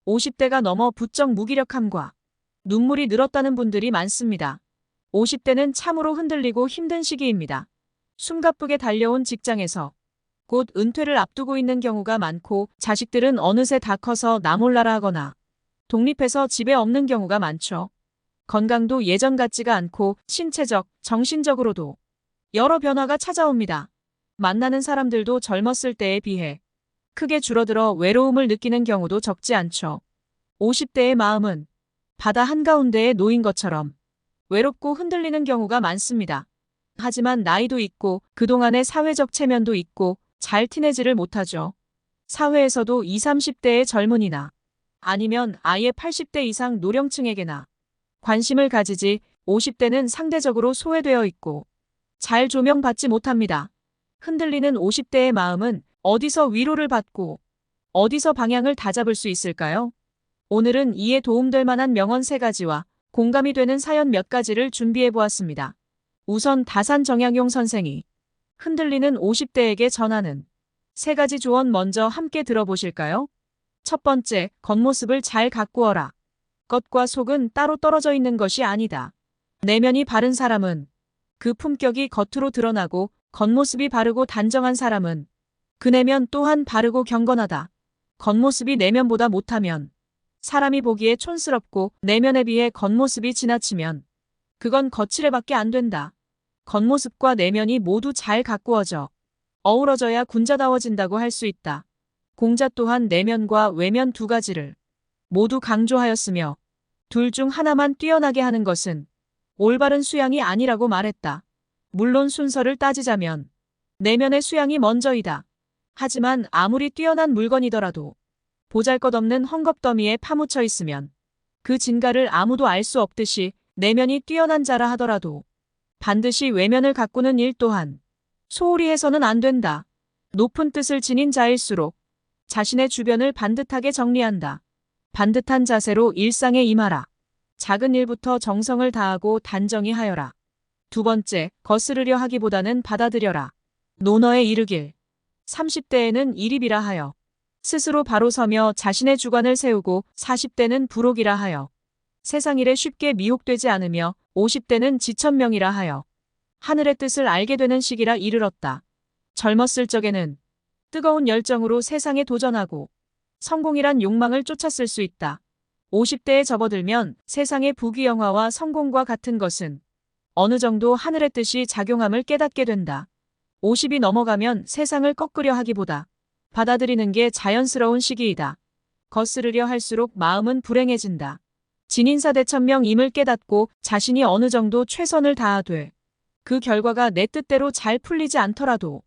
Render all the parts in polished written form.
50대가 넘어 부쩍 무기력함과 눈물이 늘었다는 분들이 많습니다. 50대는 참으로 흔들리고 힘든 시기입니다. 숨가쁘게 달려온 직장에서 곧 은퇴를 앞두고 있는 경우가 많고 자식들은 어느새 다 커서 나 몰라라 하거나 독립해서 집에 없는 경우가 많죠. 건강도 예전 같지가 않고 신체적, 정신적으로도 여러 변화가 찾아옵니다. 만나는 사람들도 젊었을 때에 비해 크게 줄어들어 외로움을 느끼는 경우도 적지 않죠. 50대의 마음은 바다 한가운데에 놓인 것처럼 외롭고 흔들리는 경우가 많습니다. 하지만 나이도 있고 그동안의 사회적 체면도 있고 잘 티내지를 못하죠. 사회에서도 20, 30대의 젊은이나 아니면 아예 80대 이상 노령층에게나 관심을 가지지 50대는 상대적으로 소외되어 있고 잘 조명받지 못합니다. 흔들리는 50대의 마음은 어디서 위로를 받고 어디서 방향을 다잡을 수 있을까요? 오늘은 이에 도움될 만한 명언 3가지와 공감이 되는 사연 몇 가지를 준비해 보았습니다. 우선 다산 정약용 선생이 흔들리는 50대에게 전하는 3가지 조언 먼저 함께 들어보실까요? 첫 번째, 겉모습을 잘 가꾸어라. 겉과 속은 따로 떨어져 있는 것이 아니다. 내면이 바른 사람은 그 품격이 겉으로 드러나고 겉모습이 바르고 단정한 사람은 그 내면 또한 바르고 경건하다. 겉모습이 내면보다 못하면 사람이 보기에 촌스럽고 내면에 비해 겉모습이 지나치면 그건 거칠애밖에 안 된다. 겉모습과 내면이 모두 잘 가꾸어져 어우러져야 군자다워진다고 할 수 있다. 공자 또한 내면과 외면 2가지를 모두 강조하였으며 둘 중 하나만 뛰어나게 하는 것은 올바른 수양이 아니라고 말했다. 물론 순서를 따지자면 내면의 수양이 먼저이다. 하지만 아무리 뛰어난 물건이더라도 보잘것없는 헝겊더미에 파묻혀 있으면 그 진가를 아무도 알 수 없듯이 내면이 뛰어난 자라 하더라도 반드시 외면을 가꾸는 일 또한 소홀히 해서는 안 된다. 높은 뜻을 지닌 자일수록 자신의 주변을 반듯하게 정리한다. 반듯한 자세로 일상에 임하라. 작은 일부터 정성을 다하고 단정히 하여라. 두 번째, 거스르려 하기보다는 받아들여라. 논어에 이르길 30대에는 일입이라 하여 스스로 바로 서며 자신의 주관을 세우고 40대는 부록이라 하여 세상 일에 쉽게 미혹되지 않으며 50대는 지천명이라 하여 하늘의 뜻을 알게 되는 시기라 이르렀다. 젊었을 적에는 뜨거운 열정으로 세상에 도전하고 성공이란 욕망을 쫓았을 수 있다. 50대에 접어들면 세상의 부귀영화와 성공과 같은 것은 어느 정도 하늘의 뜻이 작용함을 깨닫게 된다. 50이 넘어가면 세상을 꺾으려 하기보다 받아들이는 게 자연스러운 시기이다. 거스르려 할수록 마음은 불행해진다. 진인사대천명임을 깨닫고 자신이 어느 정도 최선을 다하되 그 결과가 내 뜻대로 잘 풀리지 않더라도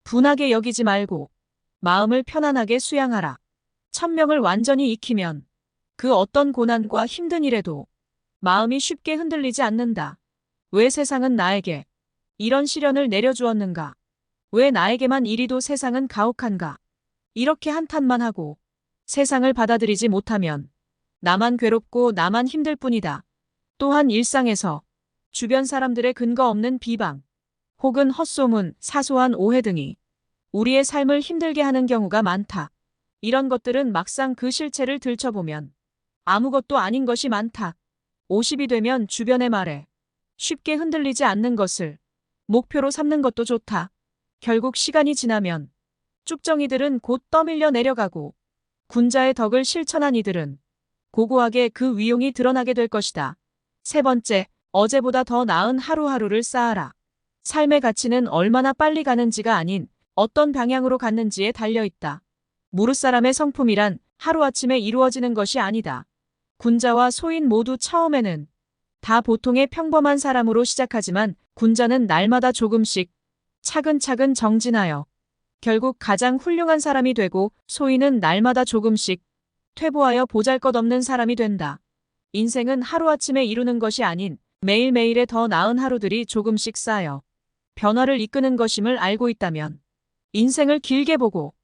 분하게 여기지 말고 마음을 편안하게 수양하라. 천명을 완전히 익히면 그 어떤 고난과 힘든 일에도 마음이 쉽게 흔들리지 않는다. 왜 세상은 나에게 이런 시련을 내려주었는가? 왜 나에게만 이리도 세상은 가혹한가? 이렇게 한탄만 하고 세상을 받아들이지 못하면 나만 괴롭고 나만 힘들 뿐이다. 또한 일상에서 주변 사람들의 근거 없는 비방, 혹은 헛소문, 사소한 오해 등이 우리의 삶을 힘들게 하는 경우가 많다. 이런 것들은 막상 그 실체를 들춰보면 아무것도 아닌 것이 많다. 50이 되면 주변의 말에 쉽게 흔들리지 않는 것을 목표로 삼는 것도 좋다. 결국 시간이 지나면 쭉정이들은 곧 떠밀려 내려가고 군자의 덕을 실천한 이들은 고고하게 그 위용이 드러나게 될 것이다. 세 번째, 어제보다 더 나은 하루하루를 쌓아라. 삶의 가치는 얼마나 빨리 가는지가 아닌 어떤 방향으로 갔는지에 달려있다. 무릇사람의 성품이란 하루아침에 이루어지는 것이 아니다. 군자와 소인 모두 처음에는 다 보통의 평범한 사람으로 시작하지만 군자는 날마다 조금씩 차근차근 정진하여 결국 가장 훌륭한 사람이 되고 소인은 날마다 조금씩 퇴보하여 보잘것없는 사람이 된다. 인생은 하루아침에 이루는 것이 아닌 매일매일의 더 나은 하루들이 조금씩 쌓여 변화를 이끄는 것임을 알고 있다면 인생을 길게 보고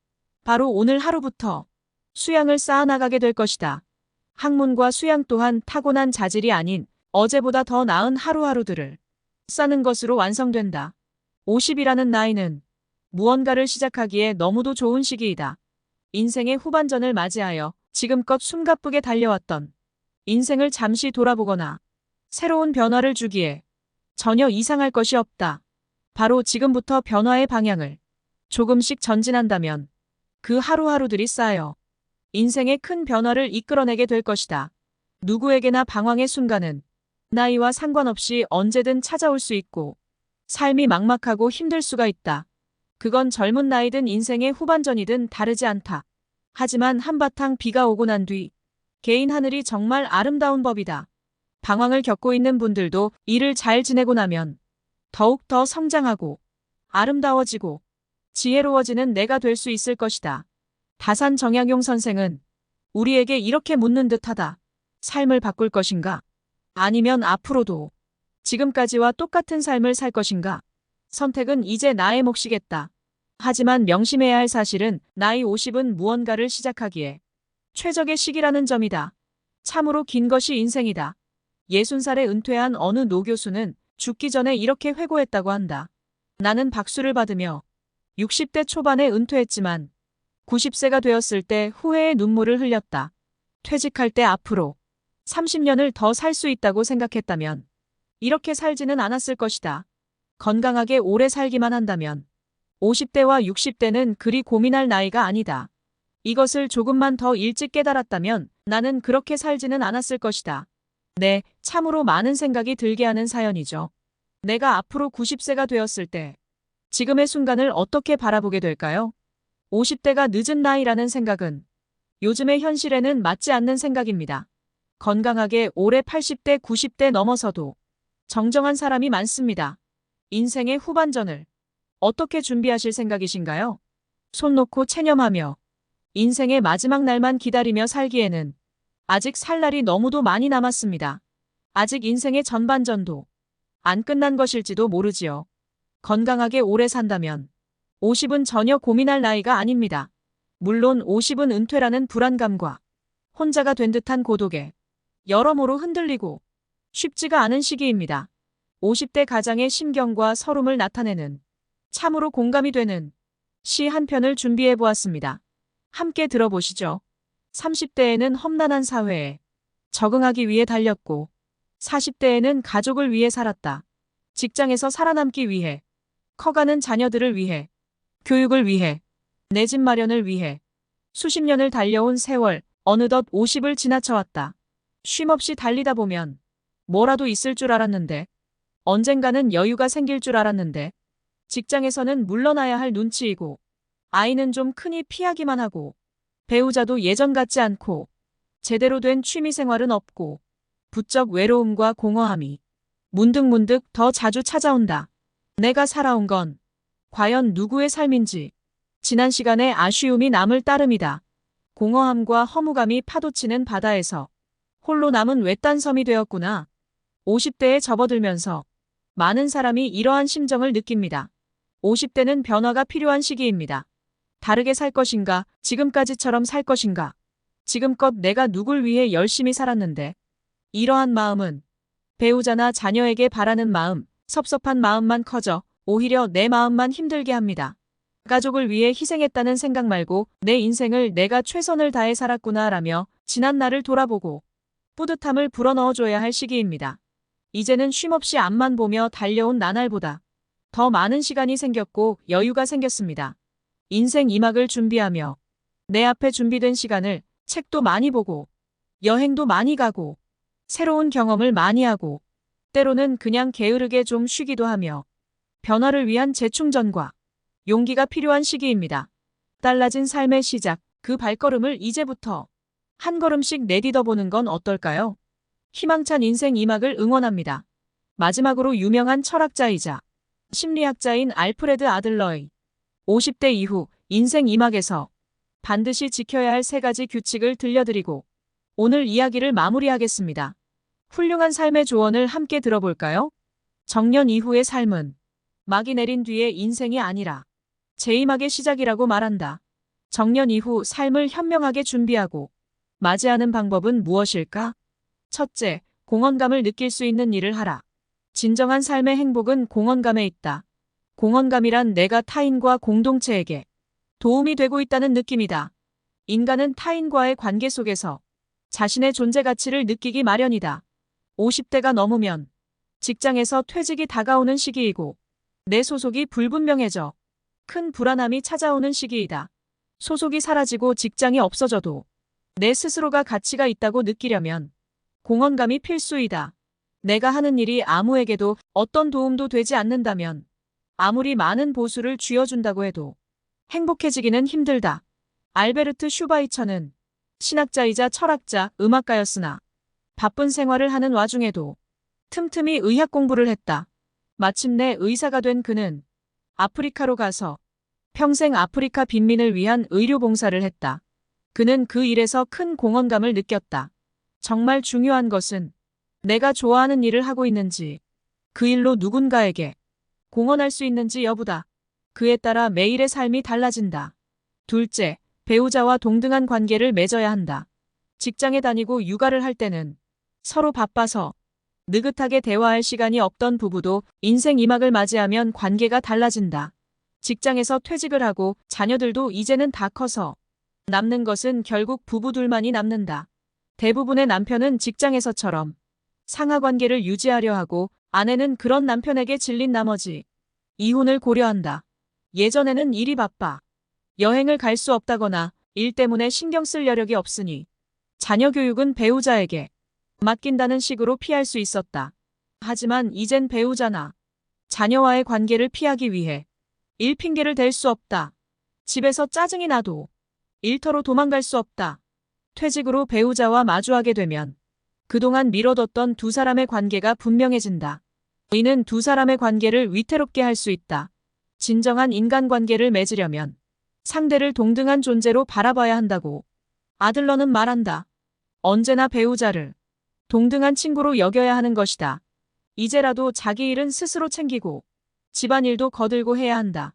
바로 오늘 하루부터 수양을 쌓아나가게 될 것이다. 학문과 수양 또한 타고난 자질이 아닌 어제보다 더 나은 하루하루들을 쌓는 것으로 완성된다. 50이라는 나이는 무언가를 시작하기에 너무도 좋은 시기이다. 인생의 후반전을 맞이하여 지금껏 숨가쁘게 달려왔던 인생을 잠시 돌아보거나 새로운 변화를 주기에 전혀 이상할 것이 없다. 바로 지금부터 변화의 방향을 조금씩 전진한다면 그 하루하루들이 쌓여 인생의 큰 변화를 이끌어내게 될 것이다. 누구에게나 방황의 순간은 나이와 상관없이 언제든 찾아올 수 있고 삶이 막막하고 힘들 수가 있다. 그건 젊은 나이든 인생의 후반전이든 다르지 않다. 하지만 한바탕 비가 오고 난 뒤 개인 하늘이 정말 아름다운 법이다. 방황을 겪고 있는 분들도 이를 잘 지내고 나면 더욱 더 성장하고 아름다워지고 지혜로워지는 내가 될 수 있을 것이다. 다산 정약용 선생은 우리에게 이렇게 묻는 듯하다. 삶을 바꿀 것인가? 아니면 앞으로도 지금까지와 똑같은 삶을 살 것인가? 선택은 이제 나의 몫이겠다. 하지만 명심해야 할 사실은 나이 50은 무언가를 시작하기에 최적의 시기라는 점이다. 참으로 긴 것이 인생이다. 60살에 은퇴한 어느 노교수는 죽기 전에 이렇게 회고했다고 한다. 나는 박수를 받으며 60대 초반에 은퇴했지만 90세가 되었을 때 후회의 눈물을 흘렸다. 퇴직할 때 앞으로 30년을 더 살 수 있다고 생각했다면 이렇게 살지는 않았을 것이다. 건강하게 오래 살기만 한다면 50대와 60대는 그리 고민할 나이가 아니다. 이것을 조금만 더 일찍 깨달았다면 나는 그렇게 살지는 않았을 것이다. 네, 참으로 많은 생각이 들게 하는 사연이죠. 내가 앞으로 90세가 되었을 때 지금의 순간을 어떻게 바라보게 될까요? 50대가 늦은 나이라는 생각은 요즘의 현실에는 맞지 않는 생각입니다. 건강하게 올해 80대, 90대 넘어서도 정정한 사람이 많습니다. 인생의 후반전을 어떻게 준비하실 생각이신가요? 손 놓고 체념하며 인생의 마지막 날만 기다리며 살기에는 아직 살 날이 너무도 많이 남았습니다. 아직 인생의 전반전도 안 끝난 것일지도 모르지요. 건강하게 오래 산다면 50은 전혀 고민할 나이가 아닙니다. 물론 50은 은퇴라는 불안감과 혼자가 된 듯한 고독에 여러모로 흔들리고 쉽지가 않은 시기입니다. 50대 가장의 심경과 서름을 나타내는 참으로 공감이 되는 시 한 편을 준비해 보았습니다. 함께 들어보시죠. 30대에는 험난한 사회에 적응하기 위해 달렸고 40대에는 가족을 위해 살았다. 직장에서 살아남기 위해, 커가는 자녀들을 위해, 교육을 위해, 내 집 마련을 위해 수십 년을 달려온 세월, 어느덧 50을 지나쳐왔다. 쉼없이 달리다 보면 뭐라도 있을 줄 알았는데, 언젠가는 여유가 생길 줄 알았는데, 직장에서는 물러나야 할 눈치이고, 아이는 좀 크니 피하기만 하고, 배우자도 예전 같지 않고, 제대로 된 취미생활은 없고, 부쩍 외로움과 공허함이 문득문득 더 자주 찾아온다. 내가 살아온 건 과연 누구의 삶인지 지난 시간의 아쉬움이 남을 따름이다. 공허함과 허무감이 파도치는 바다에서 홀로 남은 외딴 섬이 되었구나. 50대에 접어들면서 많은 사람이 이러한 심정을 느낍니다. 50대는 변화가 필요한 시기입니다. 다르게 살 것인가, 지금까지처럼 살 것인가. 지금껏 내가 누굴 위해 열심히 살았는데 이러한 마음은 배우자나 자녀에게 바라는 마음, 섭섭한 마음만 커져 오히려 내 마음만 힘들게 합니다. 가족을 위해 희생했다는 생각 말고 내 인생을 내가 최선을 다해 살았구나라며 지난 날을 돌아보고 뿌듯함을 불어넣어줘야 할 시기입니다. 이제는 쉼없이 앞만 보며 달려온 나날보다 더 많은 시간이 생겼고 여유가 생겼습니다. 인생 2막을 준비하며 내 앞에 준비된 시간을 책도 많이 보고 여행도 많이 가고 새로운 경험을 많이 하고 때로는 그냥 게으르게 좀 쉬기도 하며 변화를 위한 재충전과 용기가 필요한 시기입니다. 달라진 삶의 시작, 그 발걸음을 이제부터 한 걸음씩 내딛어보는 건 어떨까요? 희망찬 인생 2막을 응원합니다. 마지막으로 유명한 철학자이자 심리학자인 알프레드 아들러의 50대 이후 인생 2막에서 반드시 지켜야 할 3가지 규칙을 들려드리고 오늘 이야기를 마무리하겠습니다. 훌륭한 삶의 조언을 함께 들어볼까요? 정년 이후의 삶은 막이 내린 뒤의 인생이 아니라 제2막의 시작이라고 말한다. 정년 이후 삶을 현명하게 준비하고 맞이하는 방법은 무엇일까? 첫째, 공헌감을 느낄 수 있는 일을 하라. 진정한 삶의 행복은 공헌감에 있다. 공헌감이란 내가 타인과 공동체에게 도움이 되고 있다는 느낌이다. 인간은 타인과의 관계 속에서 자신의 존재 가치를 느끼기 마련이다. 50대가 넘으면 직장에서 퇴직이 다가오는 시기이고 내 소속이 불분명해져 큰 불안함이 찾아오는 시기이다. 소속이 사라지고 직장이 없어져도 내 스스로가 가치가 있다고 느끼려면 공헌감이 필수이다. 내가 하는 일이 아무에게도 어떤 도움도 되지 않는다면 아무리 많은 보수를 쥐어준다고 해도 행복해지기는 힘들다. 알베르트 슈바이처는 신학자이자 철학자, 음악가였으나 바쁜 생활을 하는 와중에도 틈틈이 의학 공부를 했다. 마침내 의사가 된 그는 아프리카로 가서 평생 아프리카 빈민을 위한 의료 봉사를 했다. 그는 그 일에서 큰 공헌감을 느꼈다. 정말 중요한 것은 내가 좋아하는 일을 하고 있는지, 그 일로 누군가에게 공헌할 수 있는지 여부다. 그에 따라 매일의 삶이 달라진다. 둘째, 배우자와 동등한 관계를 맺어야 한다. 직장에 다니고 육아를 할 때는 서로 바빠서 느긋하게 대화할 시간이 없던 부부도 인생 2막을 맞이하면 관계가 달라진다. 직장에서 퇴직을 하고 자녀들도 이제는 다 커서 남는 것은 결국 부부둘만이 남는다. 대부분의 남편은 직장에서처럼 상하 관계를 유지하려 하고 아내는 그런 남편에게 질린 나머지 이혼을 고려한다. 예전에는 일이 바빠 여행을 갈 수 없다거나 일 때문에 신경 쓸 여력이 없으니 자녀 교육은 배우자에게 맡긴다는 식으로 피할 수 있었다. 하지만 이젠 배우자나 자녀와의 관계를 피하기 위해 일 핑계를 댈 수 없다. 집에서 짜증이 나도 일터로 도망갈 수 없다. 퇴직으로 배우자와 마주하게 되면 그동안 미뤄뒀던 두 사람의 관계가 분명해진다. 이는 두 사람의 관계를 위태롭게 할 수 있다. 진정한 인간관계를 맺으려면 상대를 동등한 존재로 바라봐야 한다고 아들러는 말한다. 언제나 배우자를 동등한 친구로 여겨야 하는 것이다. 이제라도 자기 일은 스스로 챙기고 집안일도 거들고 해야 한다.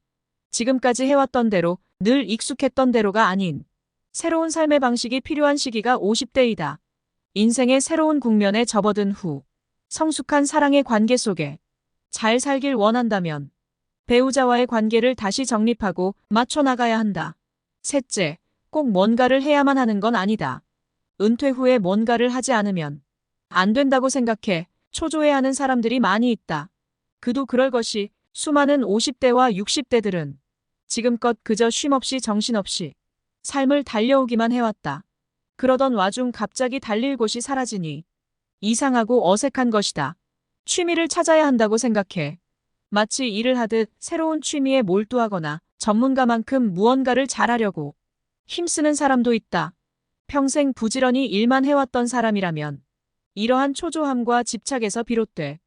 지금까지 해왔던 대로 늘 익숙했던 대로가 아닌 새로운 삶의 방식이 필요한 시기가 50대이다. 인생의 새로운 국면에 접어든 후 성숙한 사랑의 관계 속에 잘 살길 원한다면 배우자와의 관계를 다시 정립하고 맞춰나가야 한다. 셋째, 꼭 뭔가를 해야만 하는 건 아니다. 은퇴 후에 뭔가를 하지 않으면 안 된다고 생각해 초조해하는 사람들이 많이 있다. 그도 그럴 것이 수많은 50대와 60대들은 지금껏 그저 쉼없이 정신없이 삶을 달려오기만 해왔다. 그러던 와중 갑자기 달릴 곳이 사라지니 이상하고 어색한 것이다. 취미를 찾아야 한다고 생각해 마치 일을 하듯 새로운 취미에 몰두하거나 전문가만큼 무언가를 잘하려고 힘쓰는 사람도 있다. 평생 부지런히 일만 해왔던 사람이라면 이러한 초조함과 집착에서 비롯돼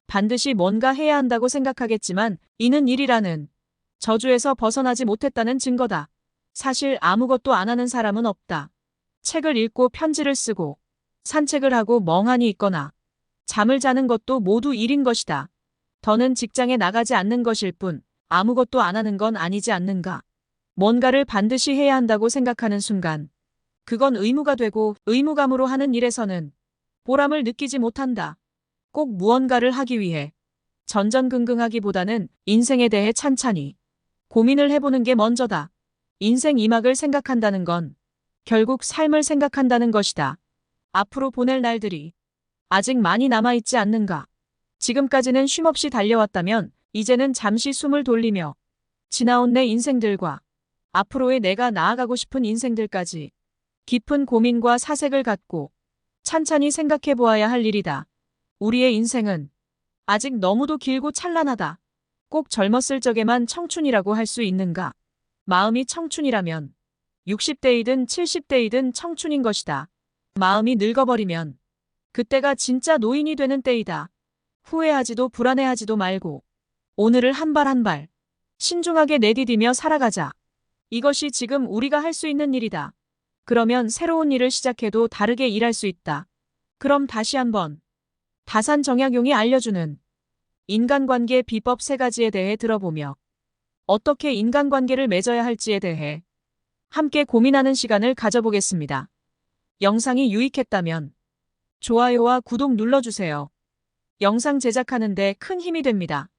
반드시 뭔가 해야 한다고 생각하겠지만 이는 일이라는 저주에서 벗어나지 못했다는 증거다. 사실 아무것도 안 하는 사람은 없다. 책을 읽고 편지를 쓰고 산책을 하고 멍하니 있거나 잠을 자는 것도 모두 일인 것이다. 더는 직장에 나가지 않는 것일 뿐 아무것도 안 하는 건 아니지 않는가. 뭔가를 반드시 해야 한다고 생각하는 순간 그건 의무가 되고 의무감으로 하는 일에서는 보람을 느끼지 못한다. 꼭 무언가를 하기 위해 전전긍긍하기보다는 인생에 대해 찬찬히 고민을 해보는 게 먼저다. 인생 2막을 생각한다는 건 결국 삶을 생각한다는 것이다. 앞으로 보낼 날들이 아직 많이 남아있지 않는가. 지금까지는 쉼없이 달려왔다면 이제는 잠시 숨을 돌리며 지나온 내 인생들과 앞으로의 내가 나아가고 싶은 인생들까지 깊은 고민과 사색을 갖고 찬찬히 생각해 보아야 할 일이다. 우리의 인생은 아직 너무도 길고 찬란하다. 꼭 젊었을 적에만 청춘이라고 할 수 있는가? 마음이 청춘이라면 60대이든 70대이든 청춘인 것이다. 마음이 늙어버리면 그때가 진짜 노인이 되는 때이다. 후회하지도 불안해하지도 말고 오늘을 한 발 한 발 신중하게 내디디며 살아가자. 이것이 지금 우리가 할 수 있는 일이다. 그러면 새로운 일을 시작해도 다르게 일할 수 있다. 그럼 다시 한번 다산 정약용이 알려주는 인간관계 비법 3가지에 대해 들어보며 어떻게 인간관계를 맺어야 할지에 대해 함께 고민하는 시간을 가져보겠습니다. 영상이 유익했다면 좋아요와 구독 눌러주세요. 영상 제작하는 데 큰 힘이 됩니다.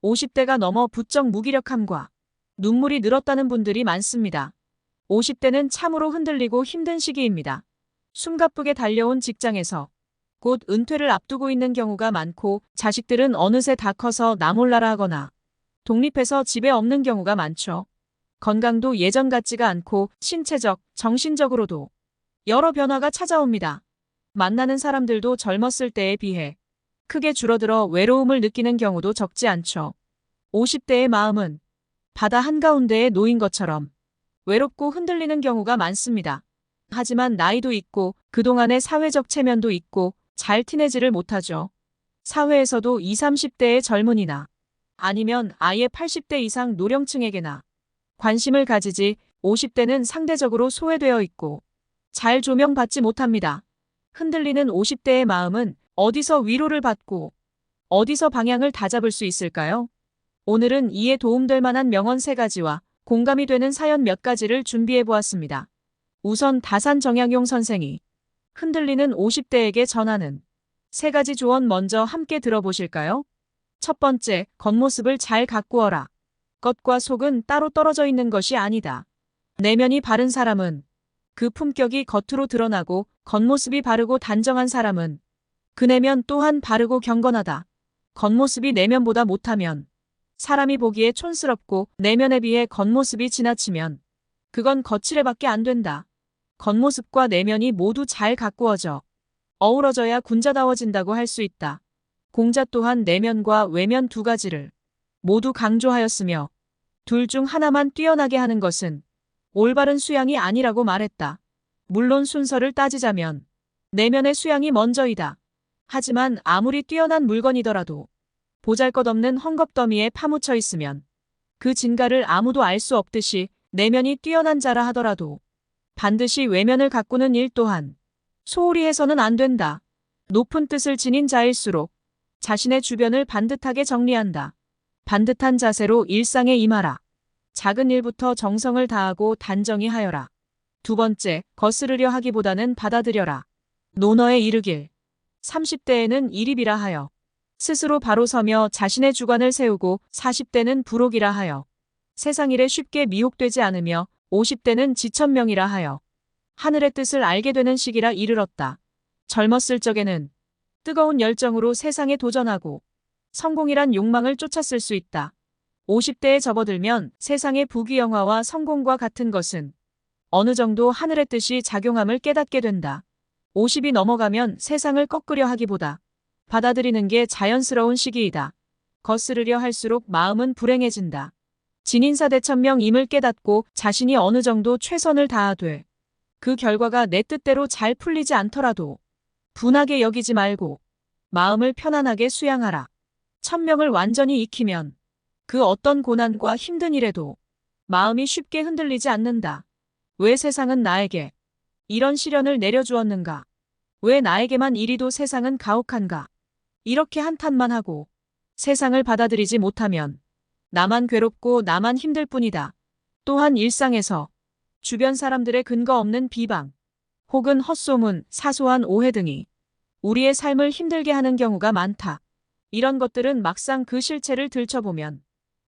50대가 넘어 부쩍 무기력함과 눈물이 늘었다는 분들이 많습니다. 50대는 참으로 흔들리고 힘든 시기입니다. 숨가쁘게 달려온 직장에서 곧 은퇴를 앞두고 있는 경우가 많고 자식들은 어느새 다 커서 나 몰라라 하거나 독립해서 집에 없는 경우가 많죠. 건강도 예전 같지가 않고 신체적, 정신적으로도 여러 변화가 찾아옵니다. 만나는 사람들도 젊었을 때에 비해 크게 줄어들어 외로움을 느끼는 경우도 적지 않죠. 50대의 마음은 바다 한가운데에 놓인 것처럼 외롭고 흔들리는 경우가 많습니다. 하지만 나이도 있고 그동안의 사회적 체면도 있고 잘 티내지를 못하죠. 사회에서도 20, 30대의 젊은이나 아니면 아예 80대 이상 노령층에게나 관심을 가지지 50대는 상대적으로 소외되어 있고 잘 조명받지 못합니다. 흔들리는 50대의 마음은 어디서 위로를 받고 어디서 방향을 다잡을 수 있을까요? 오늘은 이에 도움될 만한 명언 3가지와 공감이 되는 사연 몇 가지를 준비해 보았습니다. 우선 다산 정약용 선생이 흔들리는 50대에게 전하는 3가지 조언 먼저 함께 들어보실까요? 첫 번째, 겉모습을 잘 가꾸어라. 겉과 속은 따로 떨어져 있는 것이 아니다. 내면이 바른 사람은 그 품격이 겉으로 드러나고 겉모습이 바르고 단정한 사람은 그 내면 또한 바르고 경건하다. 겉모습이 내면보다 못하면 사람이 보기에 촌스럽고 내면에 비해 겉모습이 지나치면 그건 거칠애밖에 안 된다. 겉모습과 내면이 모두 잘 가꾸어져 어우러져야 군자다워진다고 할 수 있다. 공자 또한 내면과 외면 2가지를 모두 강조하였으며 둘 중 하나만 뛰어나게 하는 것은 올바른 수양이 아니라고 말했다. 물론 순서를 따지자면 내면의 수양이 먼저이다. 하지만 아무리 뛰어난 물건이더라도 보잘것없는 헝겊더미에 파묻혀 있으면 그 진가를 아무도 알 수 없듯이 내면이 뛰어난 자라 하더라도 반드시 외면을 가꾸는 일 또한 소홀히 해서는 안 된다. 높은 뜻을 지닌 자일수록 자신의 주변을 반듯하게 정리한다. 반듯한 자세로 일상에 임하라. 작은 일부터 정성을 다하고 단정히 하여라. 2번째, 거스르려 하기보다는 받아들여라. 논어에 이르길 30대에는 일입이라 하여 스스로 바로 서며 자신의 주관을 세우고 40대는 부록이라 하여 세상 일에 쉽게 미혹되지 않으며 50대는 지천명이라 하여 하늘의 뜻을 알게 되는 시기라 이르렀다. 젊었을 적에는 뜨거운 열정으로 세상에 도전하고 성공이란 욕망을 쫓았을 수 있다. 50대에 접어들면 세상의 부귀영화와 성공과 같은 것은 어느 정도 하늘의 뜻이 작용함을 깨닫게 된다. 50이 넘어가면 세상을 꺾으려 하기보다 받아들이는 게 자연스러운 시기이다. 거스르려 할수록 마음은 불행해진다. 진인사대천명임을 깨닫고 자신이 어느 정도 최선을 다하되 그 결과가 내 뜻대로 잘 풀리지 않더라도 분하게 여기지 말고 마음을 편안하게 수양하라. 천명을 완전히 익히면 그 어떤 고난과 힘든 일에도 마음이 쉽게 흔들리지 않는다. 왜 세상은 나에게 이런 시련을 내려주었는가? 왜 나에게만 이리도 세상은 가혹한가? 이렇게 한탄만 하고 세상을 받아들이지 못하면 나만 괴롭고 나만 힘들 뿐이다. 또한 일상에서 주변 사람들의 근거 없는 비방, 혹은 헛소문, 사소한 오해 등이 우리의 삶을 힘들게 하는 경우가 많다. 이런 것들은 막상 그 실체를 들춰보면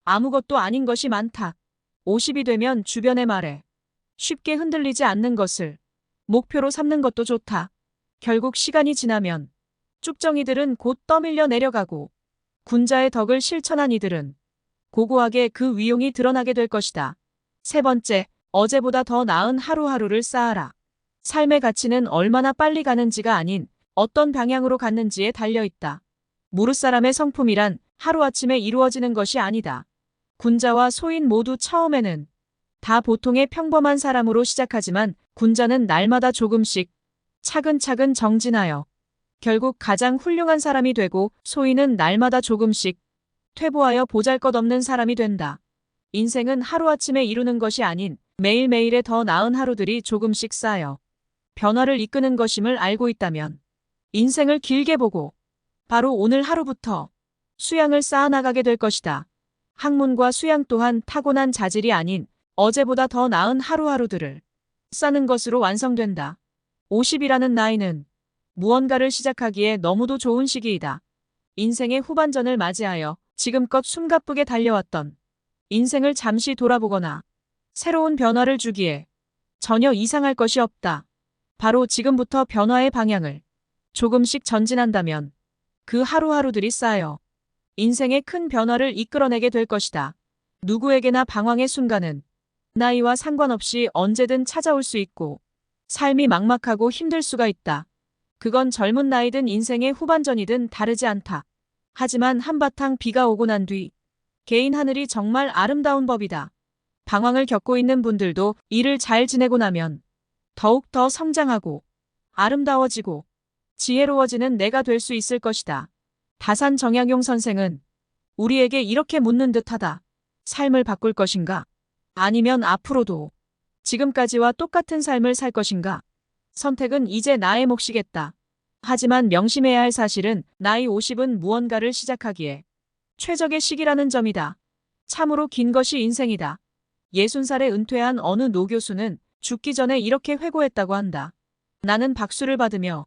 아무것도 아닌 것이 많다. 50이 되면 주변의 말에 쉽게 흔들리지 않는 것을 목표로 삼는 것도 좋다. 결국 시간이 지나면 쭉정이들은 곧 떠밀려 내려가고 군자의 덕을 실천한 이들은 고고하게 그 위용이 드러나게 될 것이다. 3번째, 어제보다 더 나은 하루하루를 쌓아라. 삶의 가치는 얼마나 빨리 가는지가 아닌 어떤 방향으로 갔는지에 달려있다. 무릇사람의 성품이란 하루아침에 이루어지는 것이 아니다. 군자와 소인 모두 처음에는 다 보통의 평범한 사람으로 시작하지만 군자는 날마다 조금씩 차근차근 정진하여 결국 가장 훌륭한 사람이 되고 소인은 날마다 조금씩 퇴보하여 보잘것없는 사람이 된다. 인생은 하루아침에 이루는 것이 아닌 매일매일의 더 나은 하루들이 조금씩 쌓여 변화를 이끄는 것임을 알고 있다면 인생을 길게 보고 바로 오늘 하루부터 수양을 쌓아나가게 될 것이다. 학문과 수양 또한 타고난 자질이 아닌 어제보다 더 나은 하루하루들을 쌓는 것으로 완성된다. 50이라는 나이는 무언가를 시작하기에 너무도 좋은 시기이다. 인생의 후반전을 맞이하여 지금껏 숨가쁘게 달려왔던 인생을 잠시 돌아보거나 새로운 변화를 주기에 전혀 이상할 것이 없다. 바로 지금부터 변화의 방향을 조금씩 전진한다면 그 하루하루들이 쌓여 인생의 큰 변화를 이끌어내게 될 것이다. 누구에게나 방황의 순간은 나이와 상관없이 언제든 찾아올 수 있고 삶이 막막하고 힘들 수가 있다. 그건 젊은 나이든 인생의 후반전이든 다르지 않다. 하지만 한바탕 비가 오고 난 뒤 개인 하늘이 정말 아름다운 법이다. 방황을 겪고 있는 분들도 이를 잘 지내고 나면 더욱 더 성장하고 아름다워지고 지혜로워지는 내가 될 수 있을 것이다. 다산 정약용 선생은 우리에게 이렇게 묻는 듯하다. 삶을 바꿀 것인가? 아니면 앞으로도 지금까지와 똑같은 삶을 살 것인가? 선택은 이제 나의 몫이겠다. 하지만 명심해야 할 사실은 나이 50은 무언가를 시작하기에 최적의 시기라는 점이다. 참으로 긴 것이 인생이다. 60살에 은퇴한 어느 노 교수는 죽기 전에 이렇게 회고했다고 한다. 나는 박수를 받으며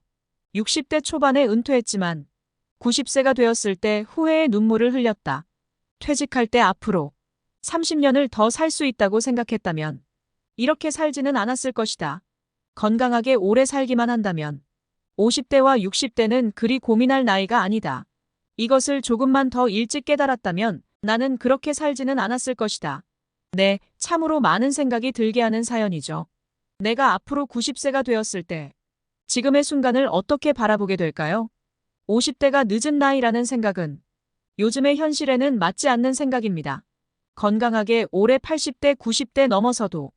60대 초반에 은퇴했지만 90세가 되었을 때 후회의 눈물을 흘렸다. 퇴직할 때 앞으로 30년을 더 살 수 있다고 생각했다면 이렇게 살지는 않았을 것이다. 건강하게 오래 살기만 한다면 50대와 60대는 그리 고민할 나이가 아니다. 이것을 조금만 더 일찍 깨달았다면 나는 그렇게 살지는 않았을 것이다. 네, 참으로 많은 생각이 들게 하는 사연이죠. 내가 앞으로 90세가 되었을 때 지금의 순간을 어떻게 바라보게 될까요? 50대가 늦은 나이라는 생각은 요즘의 현실에는 맞지 않는 생각입니다. 건강하게 올해 80대, 90대 넘어서도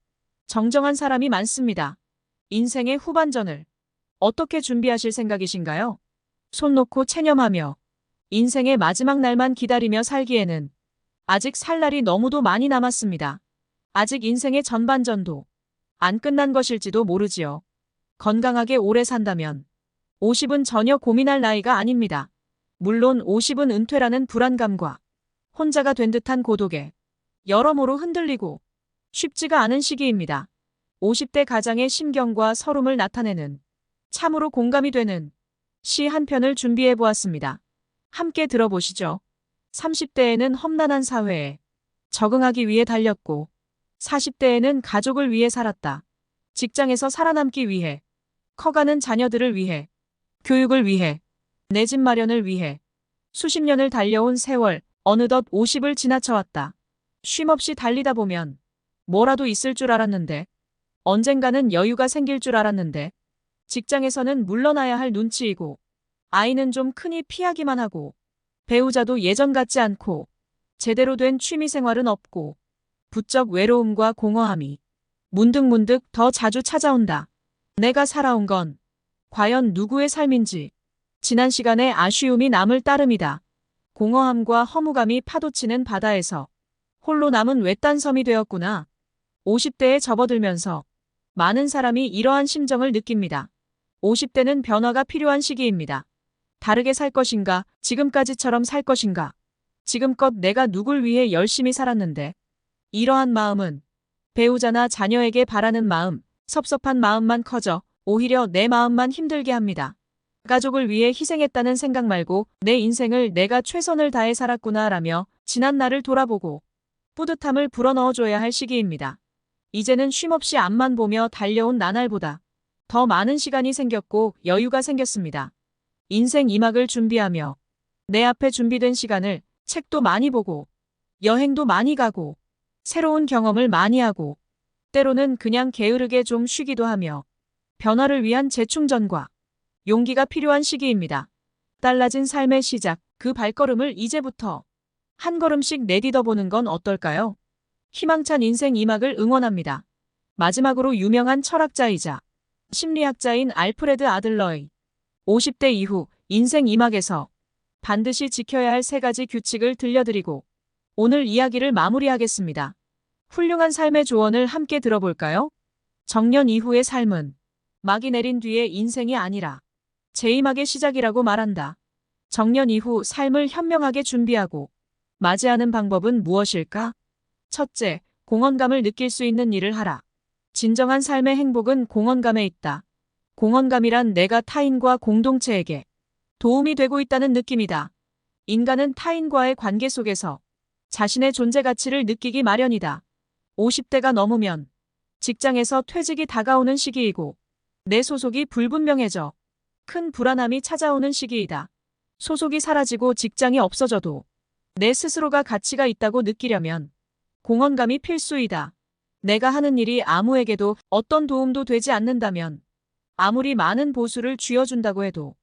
정정한 사람이 많습니다. 인생의 후반전을 어떻게 준비하실 생각이신가요? 손 놓고 체념하며 인생의 마지막 날만 기다리며 살기에는 아직 살 날이 너무도 많이 남았습니다. 아직 인생의 전반전도 안 끝난 것일지도 모르지요. 건강하게 오래 산다면 50은 전혀 고민할 나이가 아닙니다. 물론 50은 은퇴라는 불안감과 혼자가 된 듯한 고독에 여러모로 흔들리고 쉽지가 않은 시기입니다. 50대 가장의 심경과 서름을 나타내는 참으로 공감이 되는 시 한 편을 준비해 보았습니다. 함께 들어보시죠. 30대에는 험난한 사회에 적응하기 위해 달렸고 40대에는 가족을 위해 살았다. 직장에서 살아남기 위해, 커가는 자녀들을 위해, 교육을 위해, 내 집 마련을 위해 수십 년을 달려온 세월, 어느덧 50을 지나쳐왔다. 쉼없이 달리다 보면 뭐라도 있을 줄 알았는데, 언젠가는 여유가 생길 줄 알았는데, 직장에서는 물러나야 할 눈치이고, 아이는 좀 크니 피하기만 하고, 배우자도 예전 같지 않고, 제대로 된 취미 생활은 없고, 부쩍 외로움과 공허함이 문득문득 더 자주 찾아온다. 내가 살아온 건 과연 누구의 삶인지 지난 시간의 아쉬움이 남을 따름이다. 공허함과 허무감이 파도치는 바다에서 홀로 남은 외딴 섬이 되었구나. 50대에 접어들면서 많은 사람이 이러한 심정을 느낍니다. 50대는 변화가 필요한 시기입니다. 다르게 살 것인가, 지금까지처럼 살 것인가. 지금껏 내가 누굴 위해 열심히 살았는데 이러한 마음은 배우자나 자녀에게 바라는 마음, 섭섭한 마음만 커져 오히려 내 마음만 힘들게 합니다. 가족을 위해 희생했다는 생각 말고 내 인생을 내가 최선을 다해 살았구나라며 지난 날을 돌아보고 뿌듯함을 불어넣어줘야 할 시기입니다. 이제는 쉼없이 앞만 보며 달려온 나날보다 더 많은 시간이 생겼고 여유가 생겼습니다. 인생 2막을 준비하며 내 앞에 준비된 시간을 책도 많이 보고 여행도 많이 가고 새로운 경험을 많이 하고 때로는 그냥 게으르게 좀 쉬기도 하며 변화를 위한 재충전과 용기가 필요한 시기입니다. 달라진 삶의 시작, 그 발걸음을 이제부터 한 걸음씩 내딛어 보는 건 어떨까요? 희망찬 인생 2막을 응원합니다. 마지막으로 유명한 철학자이자 심리학자인 알프레드 아들러의 50대 이후 인생 2막에서 반드시 지켜야 할 3가지 규칙을 들려드리고 오늘 이야기를 마무리하겠습니다. 훌륭한 삶의 조언을 함께 들어볼까요? 정년 이후의 삶은 막이 내린 뒤의 인생이 아니라 제2막의 시작이라고 말한다. 정년 이후 삶을 현명하게 준비하고 맞이하는 방법은 무엇일까? 첫째, 공헌감을 느낄 수 있는 일을 하라. 진정한 삶의 행복은 공헌감에 있다. 공헌감이란 내가 타인과 공동체에게 도움이 되고 있다는 느낌이다. 인간은 타인과의 관계 속에서 자신의 존재 가치를 느끼기 마련이다. 50대가 넘으면 직장에서 퇴직이 다가오는 시기이고 내 소속이 불분명해져 큰 불안함이 찾아오는 시기이다. 소속이 사라지고 직장이 없어져도 내 스스로가 가치가 있다고 느끼려면 공헌감이 필수이다. 내가 하는 일이 아무에게도 어떤 도움도 되지 않는다면 아무리 많은 보수를 쥐어준다고 해도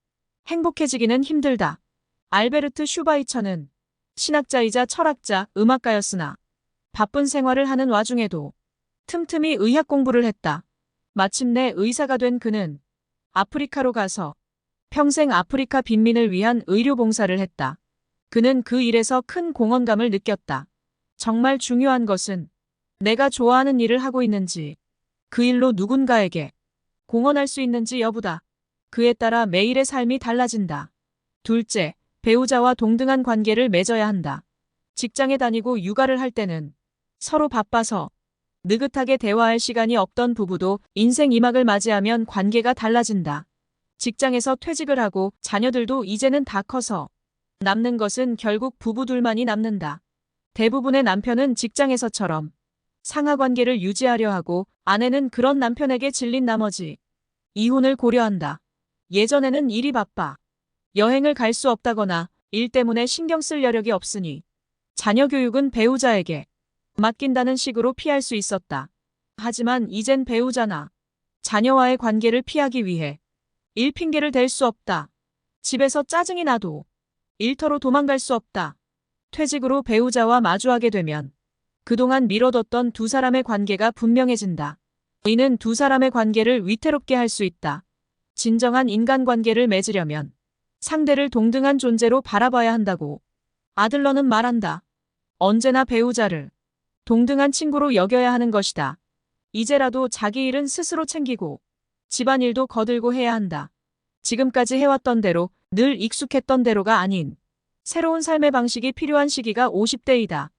행복해지기는 힘들다. 알베르트 슈바이처는 신학자이자 철학자, 음악가였으나 바쁜 생활을 하는 와중에도 틈틈이 의학 공부를 했다. 마침내 의사가 된 그는 아프리카로 가서 평생 아프리카 빈민을 위한 의료 봉사를 했다. 그는 그 일에서 큰 공헌감을 느꼈다. 정말 중요한 것은 내가 좋아하는 일을 하고 있는지, 그 일로 누군가에게 공헌할 수 있는지 여부다. 그에 따라 매일의 삶이 달라진다. 둘째, 배우자와 동등한 관계를 맺어야 한다. 직장에 다니고 육아를 할 때는 서로 바빠서 느긋하게 대화할 시간이 없던 부부도 인생 2막을 맞이하면 관계가 달라진다. 직장에서 퇴직을 하고 자녀들도 이제는 다 커서 남는 것은 결국 부부 둘만이 남는다. 대부분의 남편은 직장에서처럼 상하 관계를 유지하려 하고 아내는 그런 남편에게 질린 나머지 이혼을 고려한다. 예전에는 일이 바빠 여행을 갈 수 없다거나 일 때문에 신경 쓸 여력이 없으니 자녀 교육은 배우자에게 맡긴다는 식으로 피할 수 있었다. 하지만 이젠 배우자나 자녀와의 관계를 피하기 위해 일 핑계를 댈 수 없다. 집에서 짜증이 나도 일터로 도망갈 수 없다. 퇴직으로 배우자와 마주하게 되면 그동안 미뤄뒀던 두 사람의 관계가 분명해진다. 이는 두 사람의 관계를 위태롭게 할 수 있다. 진정한 인간관계를 맺으려면 상대를 동등한 존재로 바라봐야 한다고 아들러는 말한다. 언제나 배우자를 동등한 친구로 여겨야 하는 것이다. 이제라도 자기 일은 스스로 챙기고 집안일도 거들고 해야 한다. 지금까지 해왔던 대로 늘 익숙했던 대로가 아닌 새로운 삶의 방식이 필요한 시기가 50대이다.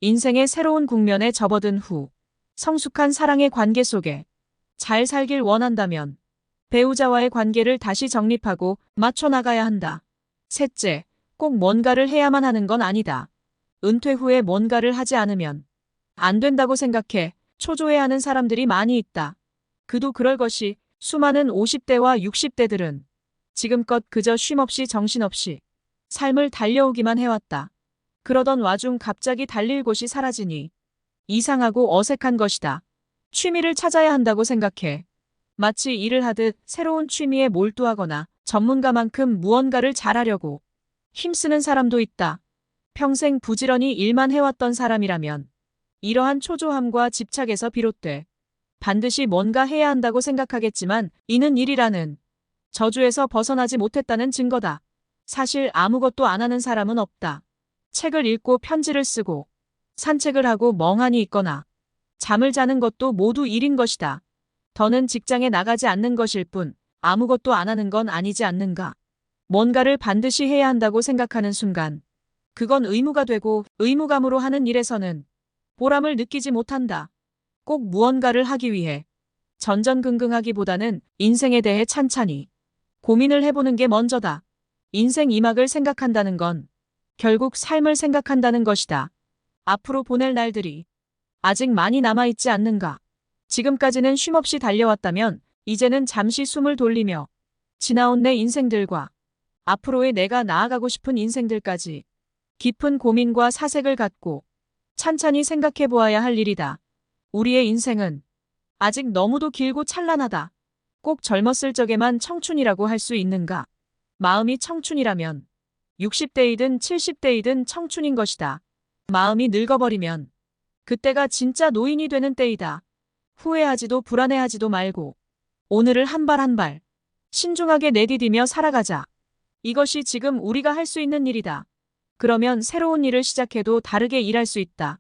인생의 새로운 국면에 접어든 후 성숙한 사랑의 관계 속에 잘 살길 원한다면 배우자와의 관계를 다시 정립하고 맞춰나가야 한다. 셋째, 꼭 뭔가를 해야만 하는 건 아니다. 은퇴 후에 뭔가를 하지 않으면 안 된다고 생각해 초조해하는 사람들이 많이 있다. 그도 그럴 것이 수많은 50대와 60대들은 지금껏 그저 쉼없이 정신없이 삶을 달려오기만 해왔다. 그러던 와중 갑자기 달릴 곳이 사라지니 이상하고 어색한 것이다. 취미를 찾아야 한다고 생각해 마치 일을 하듯 새로운 취미에 몰두하거나 전문가만큼 무언가를 잘하려고 힘쓰는 사람도 있다. 평생 부지런히 일만 해왔던 사람이라면 이러한 초조함과 집착에서 비롯돼 반드시 뭔가 해야 한다고 생각하겠지만 이는 일이라는 저주에서 벗어나지 못했다는 증거다. 사실 아무것도 안 하는 사람은 없다. 책을 읽고 편지를 쓰고 산책을 하고 멍하니 있거나 잠을 자는 것도 모두 일인 것이다. 더는 직장에 나가지 않는 것일 뿐 아무것도 안 하는 건 아니지 않는가. 뭔가를 반드시 해야 한다고 생각하는 순간 그건 의무가 되고 의무감으로 하는 일에서는 보람을 느끼지 못한다. 꼭 무언가를 하기 위해 전전긍긍하기보다는 인생에 대해 찬찬히 고민을 해보는 게 먼저다. 인생 2막을 생각한다는 건 결국 삶을 생각한다는 것이다. 앞으로 보낼 날들이 아직 많이 남아있지 않는가. 지금까지는 쉼없이 달려왔다면 이제는 잠시 숨을 돌리며 지나온 내 인생들과 앞으로의 내가 나아가고 싶은 인생들까지 깊은 고민과 사색을 갖고 찬찬히 생각해 보아야 할 일이다. 우리의 인생은 아직 너무도 길고 찬란하다. 꼭 젊었을 적에만 청춘이라고 할 수 있는가? 마음이 청춘이라면 60대이든 70대이든 청춘인 것이다. 마음이 늙어버리면 그때가 진짜 노인이 되는 때이다. 후회하지도 불안해하지도 말고 오늘을 한 발 한 발 신중하게 내디디며 살아가자. 이것이 지금 우리가 할 수 있는 일이다. 그러면 새로운 일을 시작해도 다르게 일할 수 있다.